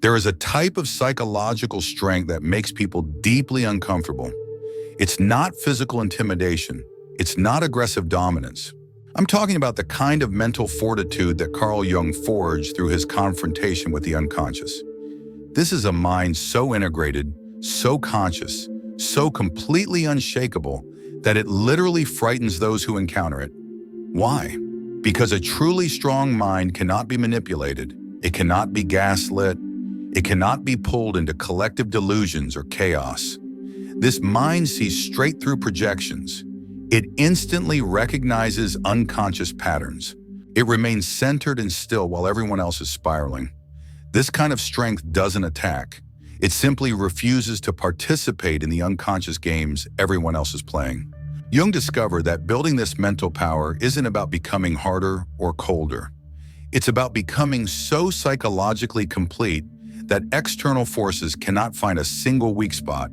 There is a type of psychological strength that makes people deeply uncomfortable. It's not physical intimidation. It's not aggressive dominance. I'm talking about the kind of mental fortitude that Carl Jung forged through his confrontation with the unconscious. This is a mind so integrated, so conscious, so completely unshakable that it literally frightens those who encounter it. Why? Because a truly strong mind cannot be manipulated. It cannot be gaslit. It cannot be pulled into collective delusions or chaos. This mind sees straight through projections. It instantly recognizes unconscious patterns. It remains centered and still while everyone else is spiraling. This kind of strength doesn't attack. It simply refuses to participate in the unconscious games everyone else is playing. Jung discovered that building this mental power isn't about becoming harder or colder. It's about becoming so psychologically complete that external forces cannot find a single weak spot,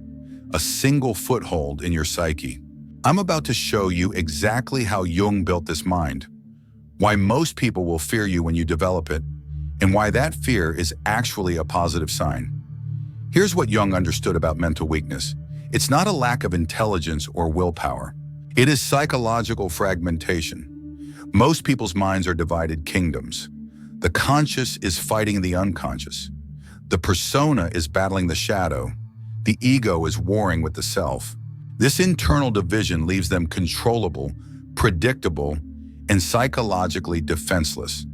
a single foothold in your psyche. I'm about to show you exactly how Jung built this mind, why most people will fear you when you develop it, and why that fear is actually a positive sign. Here's what Jung understood about mental weakness. It's not a lack of intelligence or willpower. It is psychological fragmentation. Most people's minds are divided kingdoms. The conscious is fighting the unconscious. The persona is battling the shadow. The ego is warring with the self. This internal division leaves them controllable, predictable, and psychologically defenseless.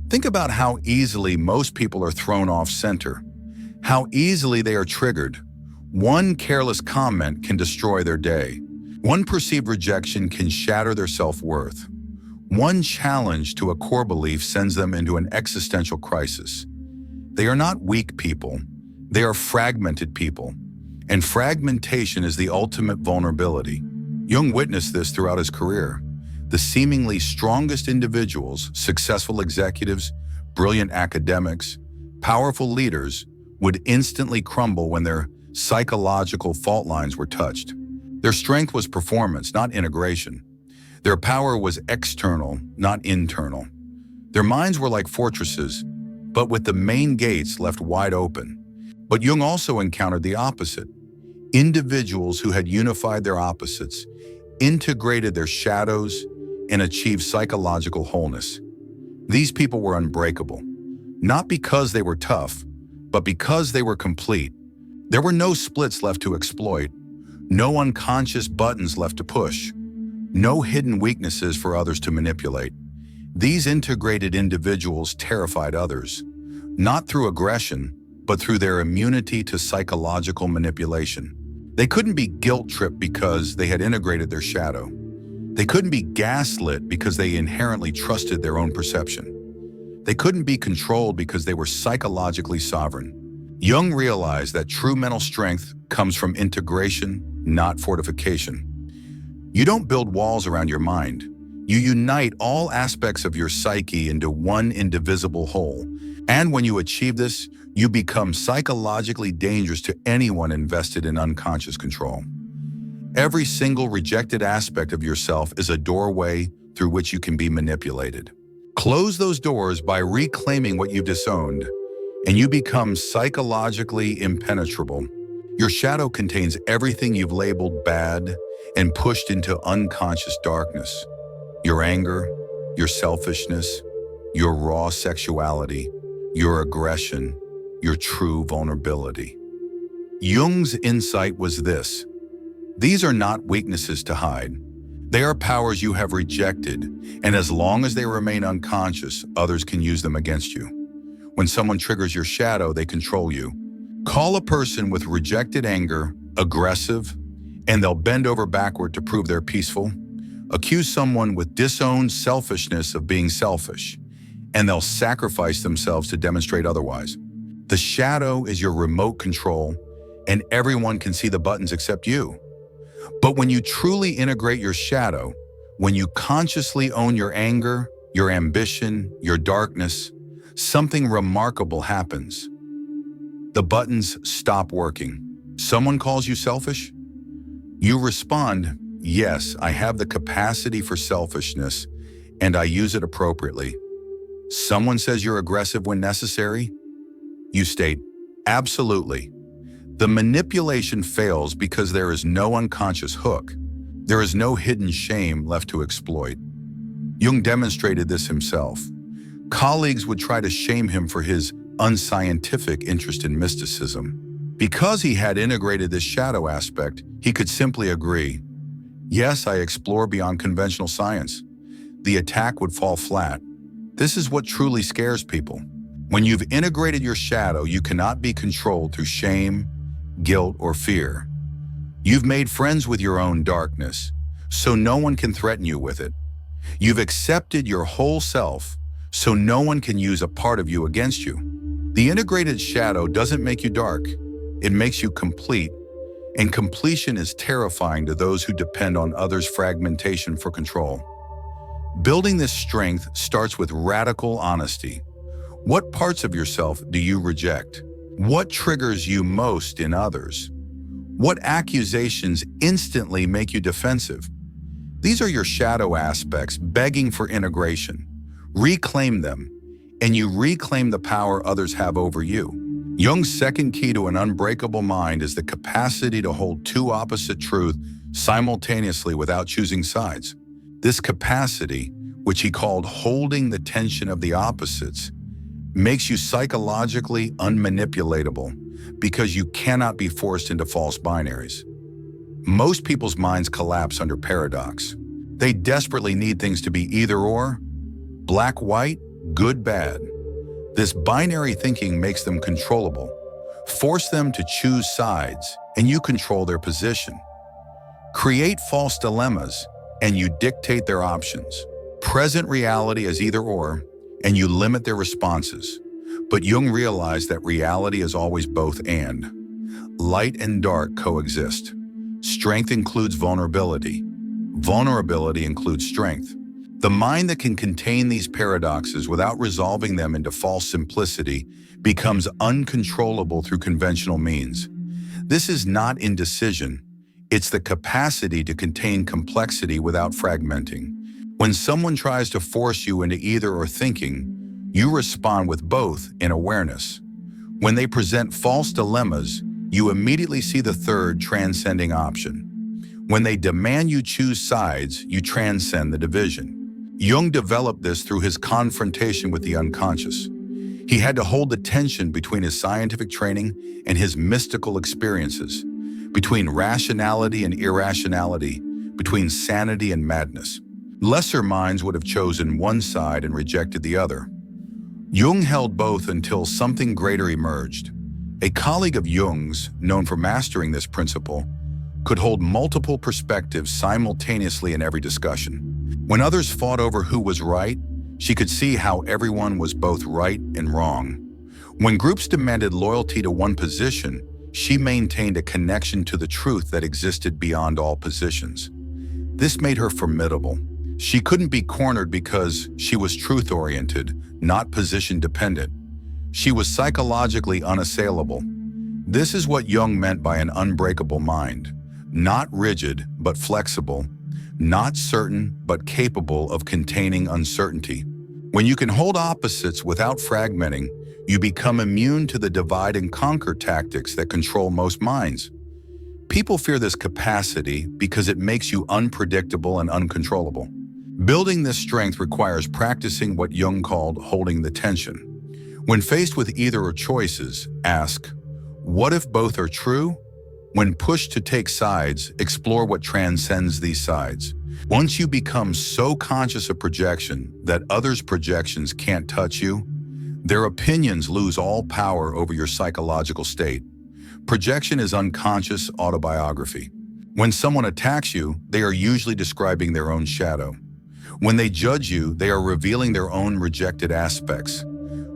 Think about how easily most people are thrown off center, how easily they are triggered. One careless comment can destroy their day. One perceived rejection can shatter their self-worth. One challenge to a core belief sends them into an existential crisis. They are not weak people. They are fragmented people. And fragmentation is the ultimate vulnerability. Jung witnessed this throughout his career. The seemingly strongest individuals, successful executives, brilliant academics, powerful leaders, would instantly crumble when their psychological fault lines were touched. Their strength was performance, not integration. Their power was external, not internal. Their minds were like fortresses, but with the main gates left wide open. But Jung also encountered the opposite. Individuals who had unified their opposites, integrated their shadows, and achieved psychological wholeness. These people were unbreakable, not because they were tough, but because they were complete. There were no splits left to exploit, no unconscious buttons left to push, no hidden weaknesses for others to manipulate. These integrated individuals terrified others, not through aggression, but through their immunity to psychological manipulation. They couldn't be guilt-tripped because they had integrated their shadow. They couldn't be gaslit because they inherently trusted their own perception. They couldn't be controlled because they were psychologically sovereign. Jung realized that true mental strength comes from integration, not fortification. You don't build walls around your mind. You unite all aspects of your psyche into one indivisible whole. And when you achieve this, you become psychologically dangerous to anyone invested in unconscious control. Every single rejected aspect of yourself is a doorway through which you can be manipulated. Close those doors by reclaiming what you've disowned, and you become psychologically impenetrable. Your shadow contains everything you've labeled bad and pushed into unconscious darkness. Your anger, your selfishness, your raw sexuality, your aggression, your true vulnerability. Jung's insight was this: these are not weaknesses to hide. They are powers you have rejected, and as long as they remain unconscious, others can use them against you. When someone triggers your shadow, they control you. Call a person with rejected anger aggressive, and they'll bend over backward to prove they're peaceful. Accuse someone with disowned selfishness of being selfish, and they'll sacrifice themselves to demonstrate otherwise. The shadow is your remote control, and everyone can see the buttons except you. But when you truly integrate your shadow, when you consciously own your anger, your ambition, your darkness, something remarkable happens. The buttons stop working. Someone calls you selfish? You respond, yes, I have the capacity for selfishness, and I use it appropriately. Someone says you're aggressive when necessary? You state, absolutely. The manipulation fails because there is no unconscious hook. There is no hidden shame left to exploit. Jung demonstrated this himself. Colleagues would try to shame him for his unscientific interest in mysticism. Because he had integrated this shadow aspect, he could simply agree, yes, I explore beyond conventional science. The attack would fall flat. This is what truly scares people. When you've integrated your shadow, you cannot be controlled through shame, guilt, or fear. You've made friends with your own darkness, so no one can threaten you with it. You've accepted your whole self, so no one can use a part of you against you. The integrated shadow doesn't make you dark. It makes you complete, and completion is terrifying to those who depend on others' fragmentation for control. Building this strength starts with radical honesty. What parts of yourself do you reject? What triggers you most in others? What accusations instantly make you defensive? These are your shadow aspects begging for integration. Reclaim them, and you reclaim the power others have over you. Jung's second key to an unbreakable mind is the capacity to hold two opposite truths simultaneously without choosing sides. This capacity, which he called holding the tension of the opposites, makes you psychologically unmanipulatable because you cannot be forced into false binaries. Most people's minds collapse under paradox. They desperately need things to be either or, black-white, good-bad. This binary thinking makes them controllable. Force them to choose sides, and you control their position. Create false dilemmas, and you dictate their options. Present reality as either or, and you limit their responses. But Jung realized that reality is always both and. Light and dark coexist. Strength includes vulnerability. Vulnerability includes strength. The mind that can contain these paradoxes without resolving them into false simplicity becomes uncontrollable through conventional means. This is not indecision. It's the capacity to contain complexity without fragmenting. When someone tries to force you into either or thinking, you respond with both in awareness. When they present false dilemmas, you immediately see the third transcending option. When they demand you choose sides, you transcend the division. Jung developed this through his confrontation with the unconscious. He had to hold the tension between his scientific training and his mystical experiences, between rationality and irrationality, between sanity and madness. Lesser minds would have chosen one side and rejected the other. Jung held both until something greater emerged. A colleague of Jung's, known for mastering this principle, could hold multiple perspectives simultaneously in every discussion. When others fought over who was right, she could see how everyone was both right and wrong. When groups demanded loyalty to one position, she maintained a connection to the truth that existed beyond all positions. This made her formidable. She couldn't be cornered because she was truth-oriented, not position-dependent. She was psychologically unassailable. This is what Jung meant by an unbreakable mind. Not rigid, but flexible. Not certain, but capable of containing uncertainty. When you can hold opposites without fragmenting, you become immune to the divide and conquer tactics that control most minds. People fear this capacity because it makes you unpredictable and uncontrollable. Building this strength requires practicing what Jung called holding the tension. When faced with either or choices, ask, what if both are true? When pushed to take sides, explore what transcends these sides. Once you become so conscious of projection that others' projections can't touch you, their opinions lose all power over your psychological state. Projection is unconscious autobiography. When someone attacks you, they are usually describing their own shadow. When they judge you, they are revealing their own rejected aspects.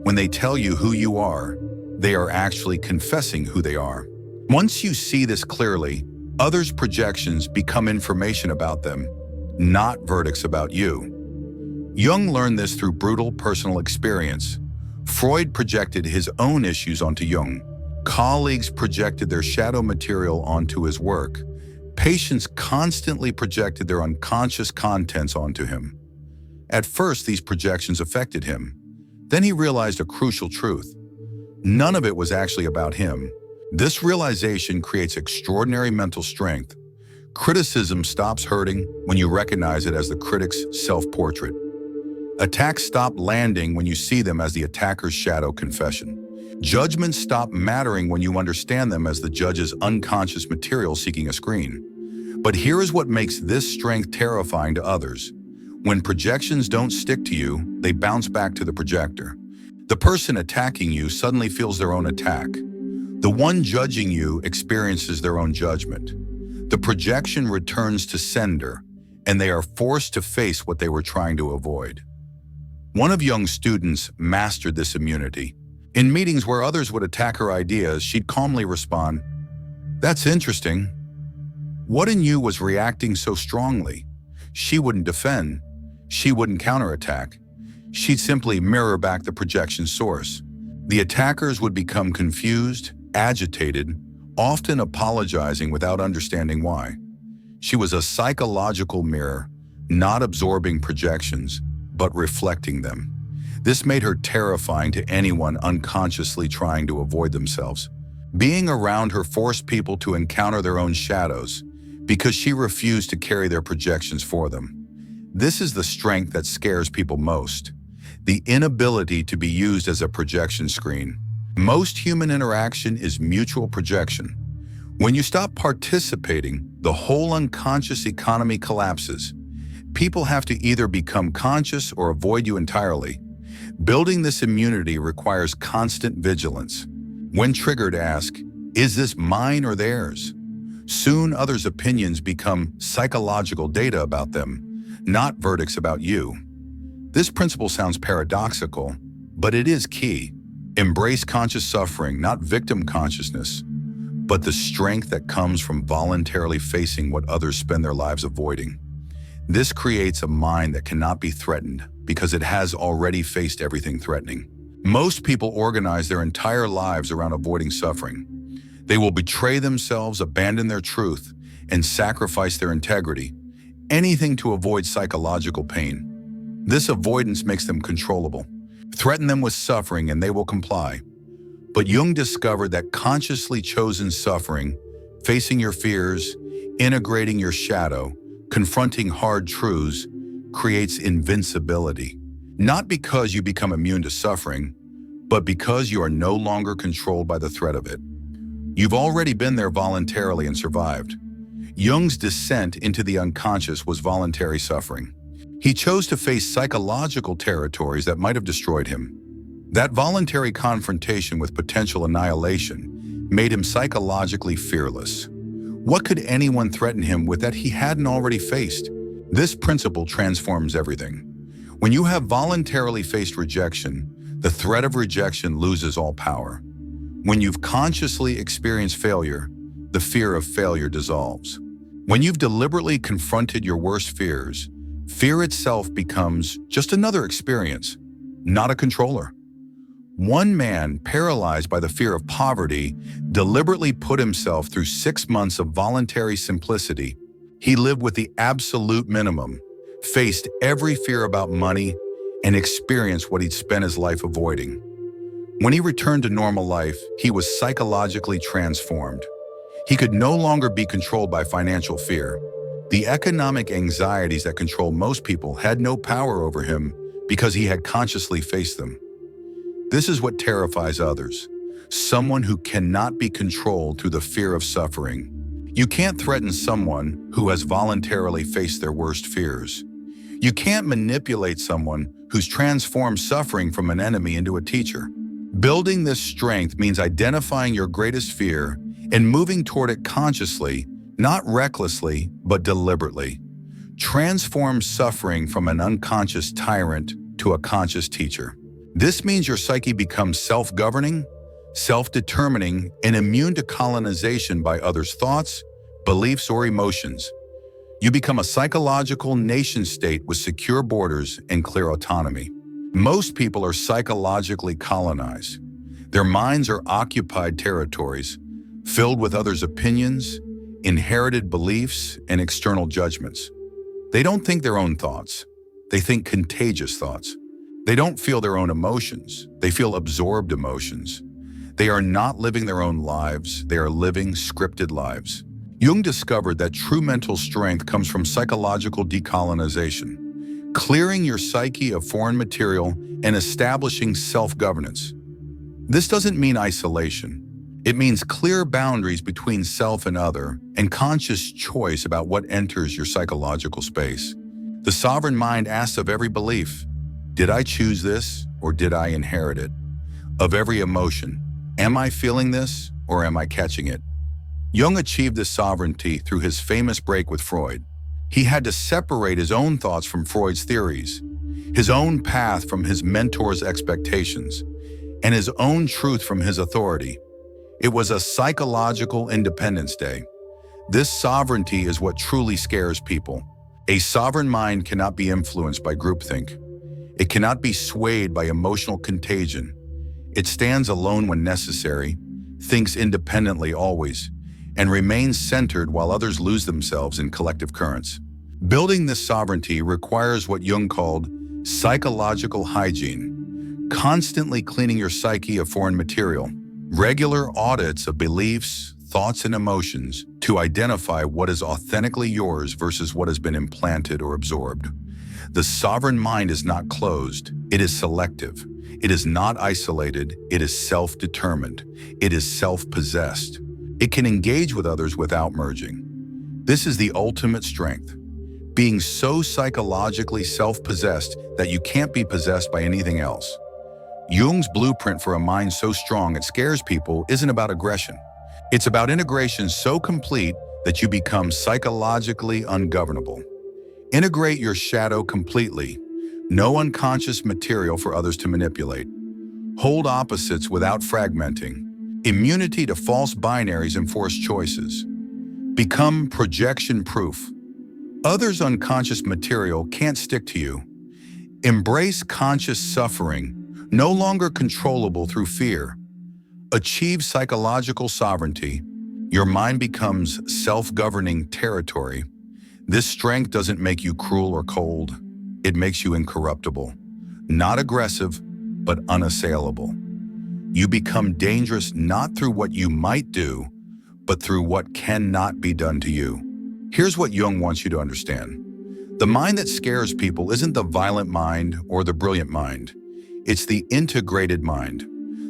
When they tell you who you are, they are actually confessing who they are. Once you see this clearly, others' projections become information about them, not verdicts about you. Jung learned this through brutal personal experience. Freud projected his own issues onto Jung. Colleagues projected their shadow material onto his work. Patients constantly projected their unconscious contents onto him. At first, these projections affected him. Then he realized a crucial truth. None of it was actually about him. This realization creates extraordinary mental strength. Criticism stops hurting when you recognize it as the critic's self-portrait. Attacks stop landing when you see them as the attacker's shadow confession. Judgments stop mattering when you understand them as the judge's unconscious material seeking a screen. But here is what makes this strength terrifying to others. When projections don't stick to you, they bounce back to the projector. The person attacking you suddenly feels their own attack. The one judging you experiences their own judgment. The projection returns to sender, and they are forced to face what they were trying to avoid. One of Jung's students mastered this immunity. In meetings where others would attack her ideas, she'd calmly respond, "That's interesting. What in you was reacting so strongly?" She wouldn't defend. She wouldn't counterattack. She'd simply mirror back the projection source. The attackers would become confused, agitated, often apologizing without understanding why. She was a psychological mirror, not absorbing projections, but reflecting them. This made her terrifying to anyone unconsciously trying to avoid themselves. Being around her forced people to encounter their own shadows because she refused to carry their projections for them. This is the strength that scares people most, the inability to be used as a projection screen. Most human interaction is mutual projection. When you stop participating, the whole unconscious economy collapses. People have to either become conscious or avoid you entirely. Building this immunity requires constant vigilance. When triggered, ask, "Is this mine or theirs?" Soon others' opinions become psychological data about them, not verdicts about you. This principle sounds paradoxical, but it is key. Embrace conscious suffering, not victim consciousness, but the strength that comes from voluntarily facing what others spend their lives avoiding. This creates a mind that cannot be threatened because it has already faced everything threatening. Most people organize their entire lives around avoiding suffering. They will betray themselves, abandon their truth, and sacrifice their integrity, anything to avoid psychological pain. This avoidance makes them controllable. Threaten them with suffering and they will comply. But Jung discovered that consciously chosen suffering, facing your fears, integrating your shadow, confronting hard truths, creates invincibility. Not because you become immune to suffering, but because you are no longer controlled by the threat of it. You've already been there voluntarily and survived. Jung's descent into the unconscious was voluntary suffering. He chose to face psychological territories that might have destroyed him. That voluntary confrontation with potential annihilation made him psychologically fearless. What could anyone threaten him with that he hadn't already faced? This principle transforms everything. When you have voluntarily faced rejection, the threat of rejection loses all power. When you've consciously experienced failure, the fear of failure dissolves. When you've deliberately confronted your worst fears, fear itself becomes just another experience, not a controller. One man, paralyzed by the fear of poverty, deliberately put himself through 6 months of voluntary simplicity. He lived with the absolute minimum, faced every fear about money, and experienced what he'd spent his life avoiding. When he returned to normal life, he was psychologically transformed. He could no longer be controlled by financial fear. The economic anxieties that control most people had no power over him because he had consciously faced them. This is what terrifies others. Someone who cannot be controlled through the fear of suffering. You can't threaten someone who has voluntarily faced their worst fears. You can't manipulate someone who's transformed suffering from an enemy into a teacher. Building this strength means identifying your greatest fear and moving toward it consciously, not recklessly, but deliberately. Transform suffering from an unconscious tyrant to a conscious teacher. This means your psyche becomes self-governing, self-determining, and immune to colonization by others' thoughts, beliefs, or emotions. You become a psychological nation-state with secure borders and clear autonomy. Most people are psychologically colonized. Their minds are occupied territories, filled with others' opinions, inherited beliefs, and external judgments. They don't think their own thoughts. They think contagious thoughts. They don't feel their own emotions. They feel absorbed emotions. They are not living their own lives, they are living scripted lives. Jung discovered that true mental strength comes from psychological decolonization, clearing your psyche of foreign material and establishing self-governance. This doesn't mean isolation. It means clear boundaries between self and other, and conscious choice about what enters your psychological space. The sovereign mind asks of every belief, did I choose this or did I inherit it? Of every emotion, am I feeling this or am I catching it? Jung achieved this sovereignty through his famous break with Freud. He had to separate his own thoughts from Freud's theories, his own path from his mentor's expectations, and his own truth from his authority. It was a psychological independence day. This sovereignty is what truly scares people. A sovereign mind cannot be influenced by groupthink. It cannot be swayed by emotional contagion. It stands alone when necessary, thinks independently always, and remains centered while others lose themselves in collective currents. Building this sovereignty requires what Jung called psychological hygiene, constantly cleaning your psyche of foreign material, regular audits of beliefs, thoughts, and emotions to identify what is authentically yours versus what has been implanted or absorbed. The sovereign mind is not closed, it is selective. It is not isolated, it is self-determined. It is self-possessed. It can engage with others without merging. This is the ultimate strength, being so psychologically self-possessed that you can't be possessed by anything else. Jung's blueprint for a mind so strong it scares people isn't about aggression. It's about integration so complete that you become psychologically ungovernable. Integrate your shadow completely. No unconscious material for others to manipulate. Hold opposites without fragmenting. Immunity to false binaries and forced choices. Become projection-proof. Others' unconscious material can't stick to you. Embrace conscious suffering, no longer controllable through fear. Achieve psychological sovereignty. Your mind becomes self-governing territory. This strength doesn't make you cruel or cold. It makes you incorruptible. Not aggressive, but unassailable. You become dangerous not through what you might do, but through what cannot be done to you. Here's what Jung wants you to understand. The mind that scares people isn't the violent mind or the brilliant mind. It's the integrated mind.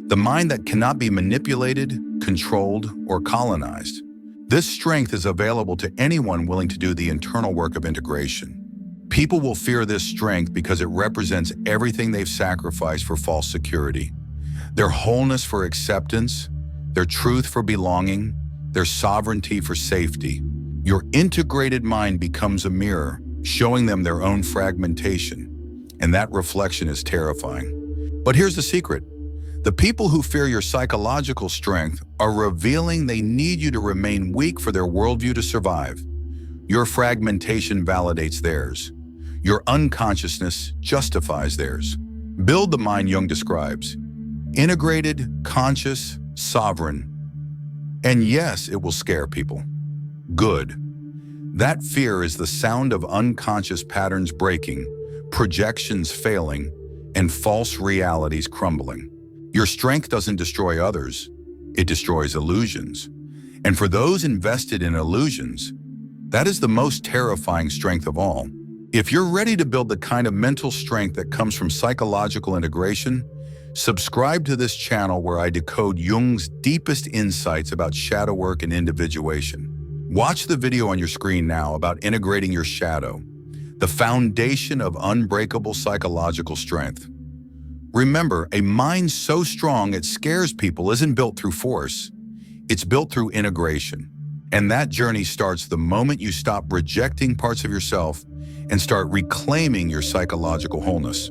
The mind that cannot be manipulated, controlled, or colonized. This strength is available to anyone willing to do the internal work of integration. People will fear this strength because it represents everything they've sacrificed for false security. Their wholeness for acceptance, their truth for belonging, their sovereignty for safety. Your integrated mind becomes a mirror, showing them their own fragmentation, and that reflection is terrifying. But here's the secret. The people who fear your psychological strength are revealing they need you to remain weak for their worldview to survive. Your fragmentation validates theirs. Your unconsciousness justifies theirs. Build the mind Jung describes. Integrated, conscious, sovereign. And yes, it will scare people. Good. That fear is the sound of unconscious patterns breaking, projections failing, and false realities crumbling. Your strength doesn't destroy others, it destroys illusions. And for those invested in illusions, that is the most terrifying strength of all. If you're ready to build the kind of mental strength that comes from psychological integration, subscribe to this channel where I decode Jung's deepest insights about shadow work and individuation. Watch the video on your screen now about integrating your shadow, the foundation of unbreakable psychological strength. Remember, a mind so strong it scares people isn't built through force. It's built through integration. And that journey starts the moment you stop rejecting parts of yourself and start reclaiming your psychological wholeness.